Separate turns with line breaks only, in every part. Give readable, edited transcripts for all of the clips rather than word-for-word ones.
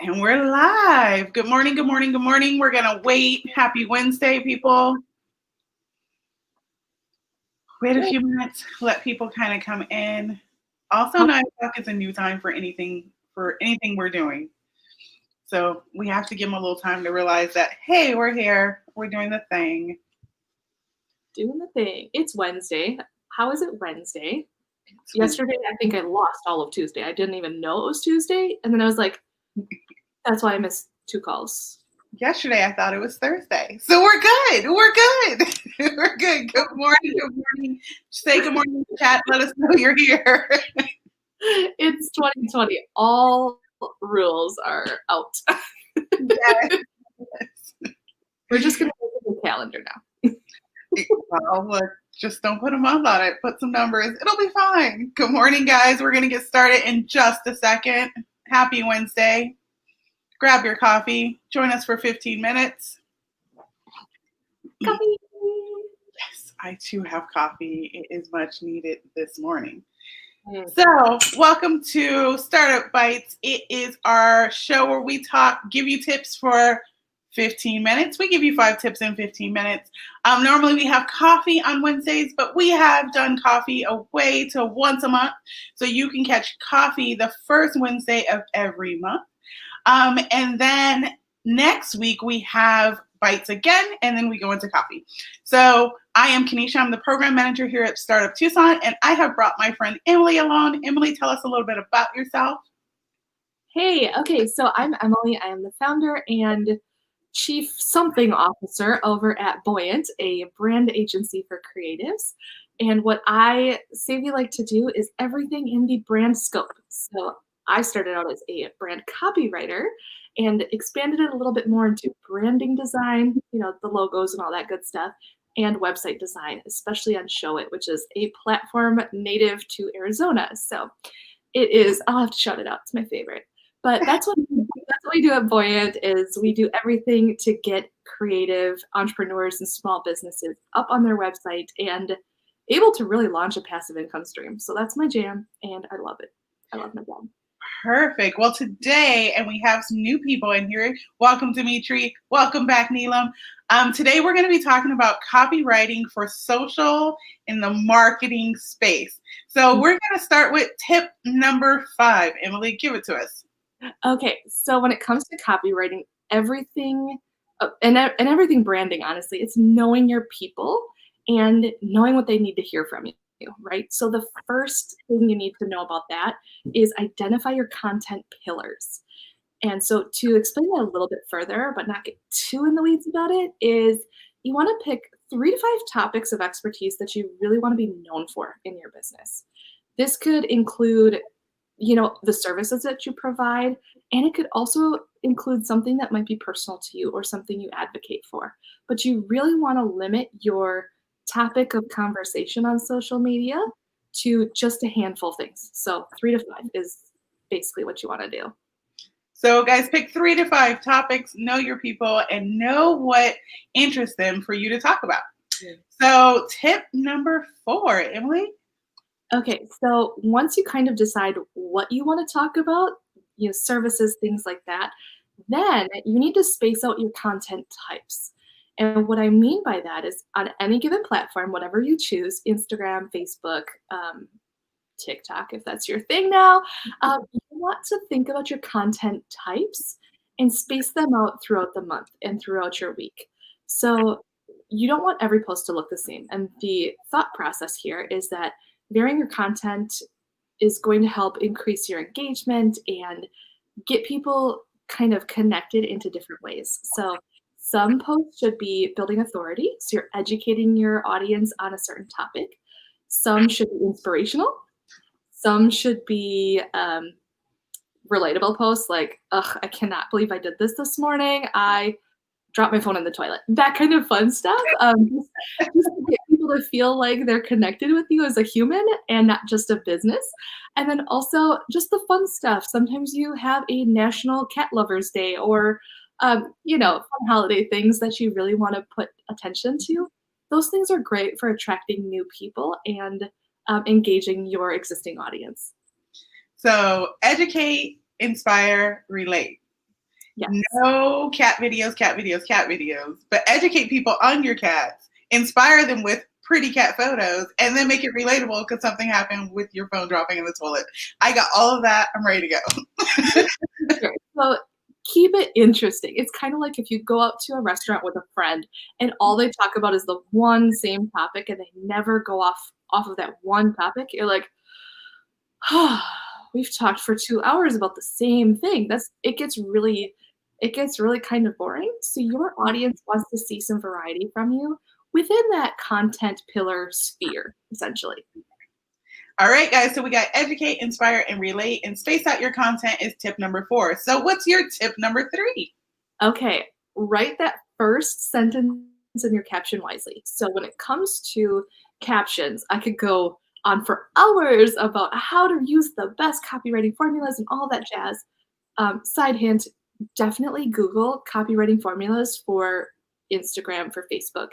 And we're live. Good morning, good morning, good morning. We're going to wait. Happy Wednesday, people. Wait a few minutes, let people kind of come in. Also, 9 o'clock is a new time for anything we're doing. So we have to give them a little time to realize that, hey, we're here. We're doing the thing.
Doing the thing. It's Wednesday. How is it Wednesday? Yesterday, I think I lost all of Tuesday. I didn't even know it was Tuesday. And then I was like, that's why I missed 2 calls.
Yesterday, I thought it was Thursday. So we're good. We're good. We're good. Good morning. Good morning. Say good morning in the chat. Let us know you're here.
It's 2020. All rules are out.
Yes.
We're just going to look at the calendar now.
Well, look, just don't put a month on it. Put some numbers. It'll be fine. Good morning, guys. We're going to get started in just a second. Happy Wednesday. Grab your coffee. Join us for 15 minutes.
Coffee.
Yes, I too have coffee. It is much needed this morning. So, welcome to Startup Bytes. It is our show where we give you tips for 15 minutes. We give you 5 tips in 15 minutes. Normally we have coffee on Wednesdays, but we have done coffee away to once a month. So you can catch coffee the first Wednesday of every month. And then next week we have Bytes again, and then we go into coffee. So I am Kenesha. I'm the program manager here at Startup Tucson, and I have brought my friend Emiliee along. Emiliee, tell us a little bit about yourself.
Hey, okay, so I'm Emiliee. I am the founder and Chief Something Officer over at Buoyant, a brand agency for creatives. And what I say we like to do is everything in the brand scope. So I started out as a brand copywriter and expanded it a little bit more into branding design, the logos and all that good stuff, and website design, especially on Show It, which is a platform native to Arizona. So it is, I'll have to shout it out. It's my favorite. But that's what we do at Buoyant is we do everything to get creative entrepreneurs and small businesses up on their website and able to really launch a passive income stream. So that's my jam, and I love it. I love my job.
Perfect. Well, today, and we have some new people in here. Welcome, Dimitri. Welcome back, Neelam. Today, we're going to be talking about copywriting for social in the marketing space. So we're going to start with tip number 5. Emiliee, give it to us.
Okay, so when it comes to copywriting, everything and everything branding, honestly, it's knowing your people and knowing what they need to hear from you, right? So the first thing you need to know about that is identify your content pillars. And so to explain that a little bit further, but not get too in the weeds about it, is you want to pick 3 to 5 topics of expertise that you really want to be known for in your business. This could include the services that you provide, and it could also include something that might be personal to you or something you advocate for. But you really want to limit your topic of conversation on social media to just a handful of things. So 3 to 5 is basically what you want to do.
So guys, pick 3 to 5 topics, know your people, and know what interests them for you to talk about. So tip number 4, Emiliee.
Okay, so once you kind of decide what you want to talk about, services, things like that, then you need to space out your content types. And what I mean by that is on any given platform, whatever you choose, Instagram, Facebook, TikTok, if that's your thing now, you want to think about your content types and space them out throughout the month and throughout your week. So you don't want every post to look the same. And the thought process here is that varying your content is going to help increase your engagement and get people kind of connected into different ways. So some posts should be building authority, so you're educating your audience on a certain topic. Some should be inspirational. Some should be relatable posts like, ugh, I cannot believe I did this morning. I dropped my phone in the toilet. That kind of fun stuff. Just to get people to feel like they're connected with you as a human and not just a business. And then also just the fun stuff. Sometimes you have a National Cat Lovers Day or, fun holiday things that you really want to put attention to. Those things are great for attracting new people and engaging your existing audience.
So educate, inspire, relate.
Yes.
No cat videos, cat videos, cat videos, but educate people on your cats, inspire them with pretty cat photos, and then make it relatable because something happened with your phone dropping in the toilet. I got all of that. I'm ready to go.
Sure. So keep it interesting. It's kind of like if you go out to a restaurant with a friend and all they talk about is the one same topic and they never go off of that one topic. You're like, oh, we've talked for 2 hours about the same thing. It gets really kind of boring. So your audience wants to see some variety from you within that content pillar sphere, essentially.
All right, guys. So we got educate, inspire, and relate, and space out your content is tip number 4. So what's your tip number 3?
Okay, write that first sentence in your caption wisely. So when it comes to captions, I could go on for hours about how to use the best copywriting formulas and all that jazz. Side hint, definitely Google copywriting formulas for Instagram, for Facebook,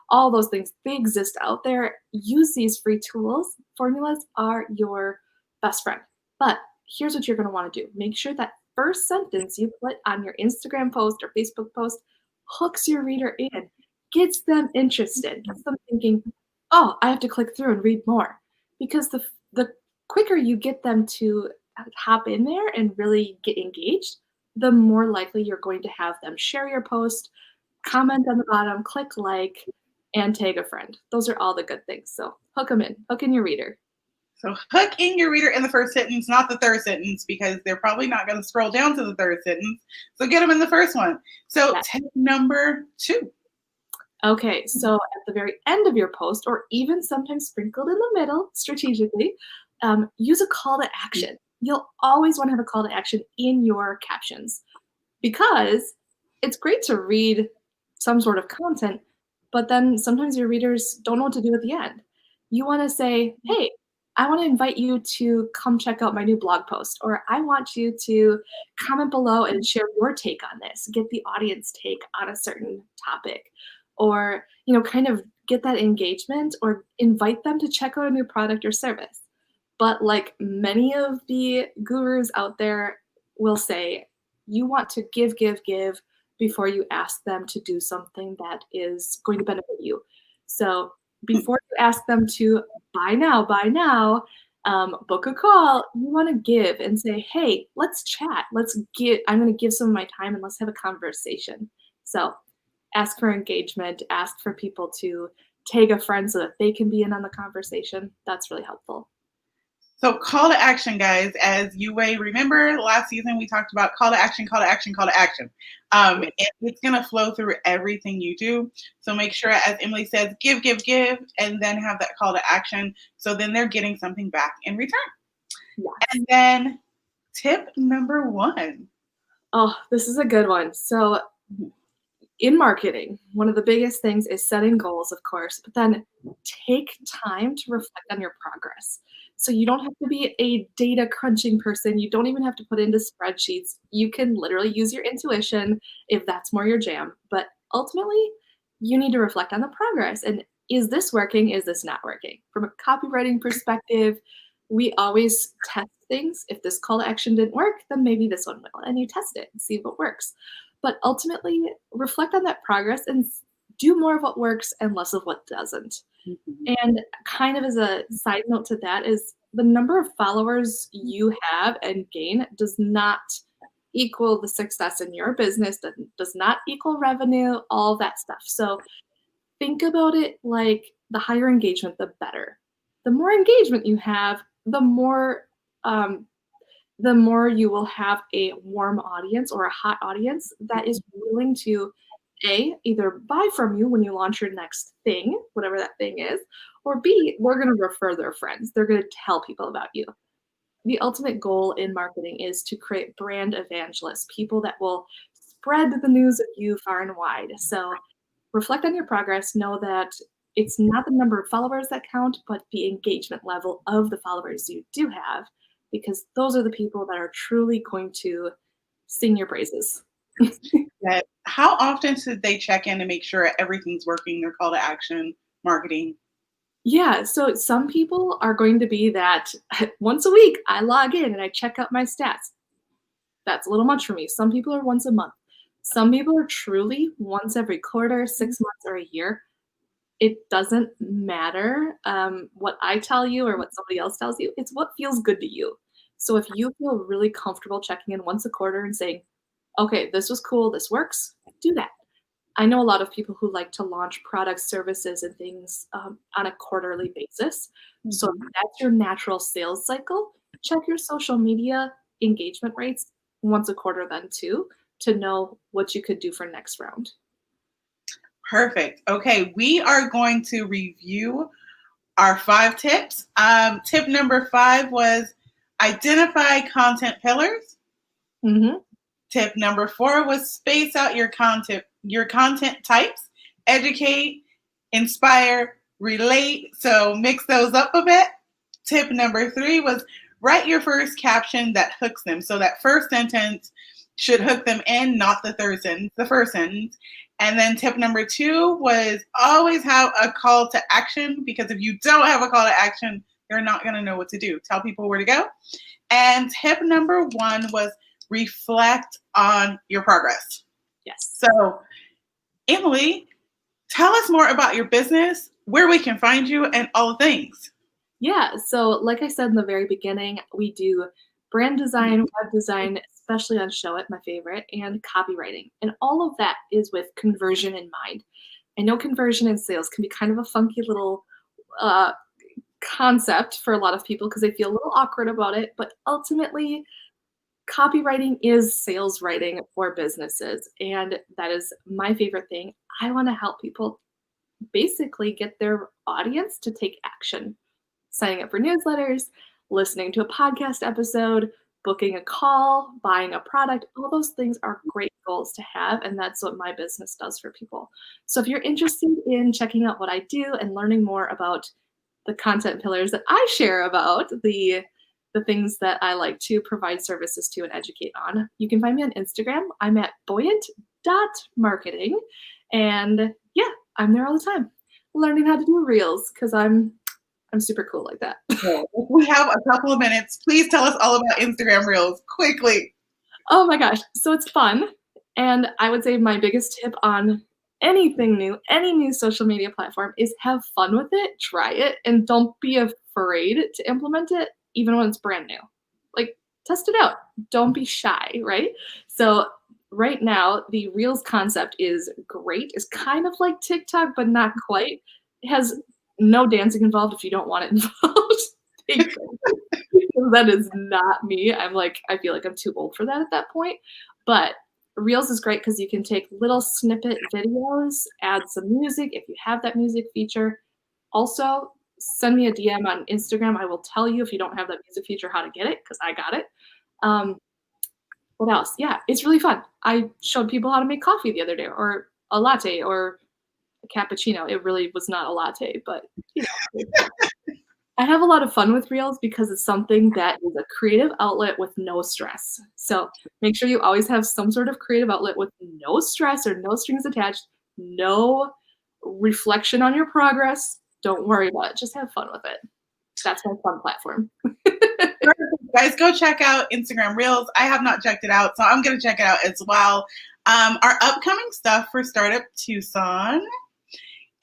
all those things. They exist out there. Use these free tools. Formulas are your best friend. But here's what you're going to want to do. Make sure that first sentence you put on your Instagram post or Facebook post hooks your reader in, gets them interested, gets them thinking, oh, I have to click through and read more. Because the quicker you get them to hop in there and really get engaged, the more likely you're going to have them share your post, comment on the bottom, click like, and tag a friend. Those are all the good things. So hook them in, hook in your reader.
So hook in your reader in the first sentence, not the third sentence, because they're probably not going to scroll down to the third sentence. So get them in the first one. So tip number 2.
Okay, so at the very end of your post, or even sometimes sprinkled in the middle strategically, use a call to action. You'll always want to have a call to action in your captions because it's great to read some sort of content, but then sometimes your readers don't know what to do at the end. You want to say, hey, I want to invite you to come check out my new blog post, or I want you to comment below and share your take on this, get the audience take on a certain topic, or kind of get that engagement or invite them to check out a new product or service. But like many of the gurus out there will say, you want to give before you ask them to do something that is going to benefit you. So before you ask them to buy now, book a call, you want to give and say, hey, let's chat. I'm going to give some of my time and let's have a conversation. So ask for engagement, ask for people to tag a friend so that they can be in on the conversation. That's really helpful.
So call to action, guys. As you may remember, last season we talked about call to action, call to action, call to action. It's going to flow through everything you do. So make sure, as Emily says, give, and then have that call to action. So then they're getting something back in return.
Yes.
And then tip number 1.
Oh, this is a good one. So in marketing, one of the biggest things is setting goals, of course, but then take time to reflect on your progress. So you don't have to be a data crunching person. You don't even have to put into spreadsheets. You can literally use your intuition if that's more your jam. But ultimately, you need to reflect on the progress. And is this working? Is this not working? From a copywriting perspective, we always test things. If this call to action didn't work, then maybe this one will. And you test it and see what works. But ultimately, reflect on that progress and do more of what works and less of what doesn't. Mm-hmm. And kind of as a side note to that is the number of followers you have and gain does not equal the success in your business, does not equal revenue, all that stuff. So think about it like the higher engagement, the better. The more engagement you have, the more you will have a warm audience or a hot audience that is willing to either buy from you when you launch your next thing, whatever that thing is, or B, they're going to refer their friends. They're going to tell people about you. The ultimate goal in marketing is to create brand evangelists, people that will spread the news of you far and wide. So reflect on your progress. Know that it's not the number of followers that count, but the engagement level of the followers you do have, because those are the people that are truly going to sing your praises.
How often should they check in to make sure everything's working, their call to action, marketing?
Yeah, so some people are going to be that once a week I log in and I check out my stats. That's a little much for me. Some people are once a month. Some people are truly once every quarter, 6 months, or a year. It doesn't matter what I tell you or what somebody else tells you. It's what feels good to you. So if you feel really comfortable checking in once a quarter and saying, okay, this was cool, this works, do that. I know a lot of people who like to launch products, services, and things on a quarterly basis. So if that's your natural sales cycle, check your social media engagement rates once a quarter then too, to know what you could do for next round.
Perfect. Okay, we are going to review our 5 tips. Tip number 5 was identify content pillars.
Mm-hmm.
Tip number 4 was space out your content types, educate, inspire, relate. So mix those up a bit. Tip number 3 was write your first caption that hooks them. So that first sentence should hook them in, not the first sentence. And then tip number 2 was always have a call to action, because if you don't have a call to action, they're not going to know what to do. Tell people where to go. And tip number 1 was reflect on your progress.
Yes.
So, Emiliee, tell us more about your business, where we can find you, and all the things.
Yeah. So, like I said in the very beginning, we do brand design, web design, especially on Show It, my favorite, and copywriting. And all of that is with conversion in mind. I know conversion in sales can be kind of a funky little concept for a lot of people because they feel a little awkward about it, but ultimately, copywriting is sales writing for businesses, and that is my favorite thing. I want to help people basically get their audience to take action. Signing up for newsletters, listening to a podcast episode, booking a call, buying a product, all those things are great goals to have, and that's what my business does for people. So if you're interested in checking out what I do and learning more about the content pillars that I share about, the things that I like to provide services to and educate on, you can find me on Instagram. I'm at buoyant.marketing. And yeah, I'm there all the time, learning how to do reels because I'm super cool like that.
We have a couple of minutes. Please tell us all about Instagram Reels quickly.
Oh my gosh. So it's fun. And I would say my biggest tip on anything new, any new social media platform is have fun with it, try it, and don't be afraid to implement it, even when it's brand new. Like, test it out. Don't be shy, right? So right now, the Reels concept is great. It's kind of like TikTok, but not quite. It has no dancing involved if you don't want it involved. That is not me. I feel like I'm too old for that at that point. But Reels is great because you can take little snippet videos, add some music if you have that music feature. Also, send me a DM on Instagram. I will tell you if you don't have that music feature how to get it, because I got it. What else? Yeah, it's really fun. I showed people how to make coffee the other day, or a latte, or a cappuccino. It really was not a latte, but you know. I have a lot of fun with Reels because it's something that is a creative outlet with no stress. So make sure you always have some sort of creative outlet with no stress or no strings attached, no reflection on your progress. Don't worry about it. Just have fun with it. That's my fun platform.
Guys, go check out Instagram Reels. I have not checked it out, so I'm going to check it out as well. Our upcoming stuff for Startup Tucson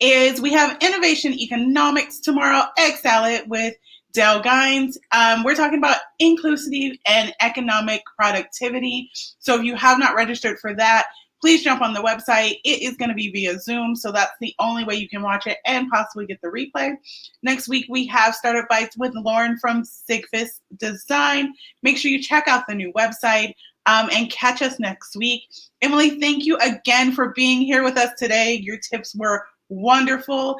is we have Innovation Economics tomorrow, Egg Salad with Dale Gines. We're talking about inclusivity and economic productivity. So if you have not registered for that, please jump on the website. It is going to be via Zoom, so that's the only way you can watch it and possibly get the replay. Next week, we have Startup Bytes with Lauren from Sigfus Design. Make sure you check out the new website and catch us next week. Emiliee, thank you again for being here with us today. Your tips were wonderful.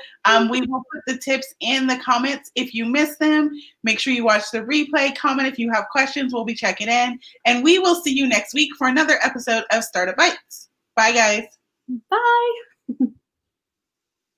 We will put the tips in the comments if you missed them. Make sure you watch the replay. Comment if you have questions. We'll be checking in. And we will see you next week for another episode of Startup Bytes. Bye, guys.
Bye.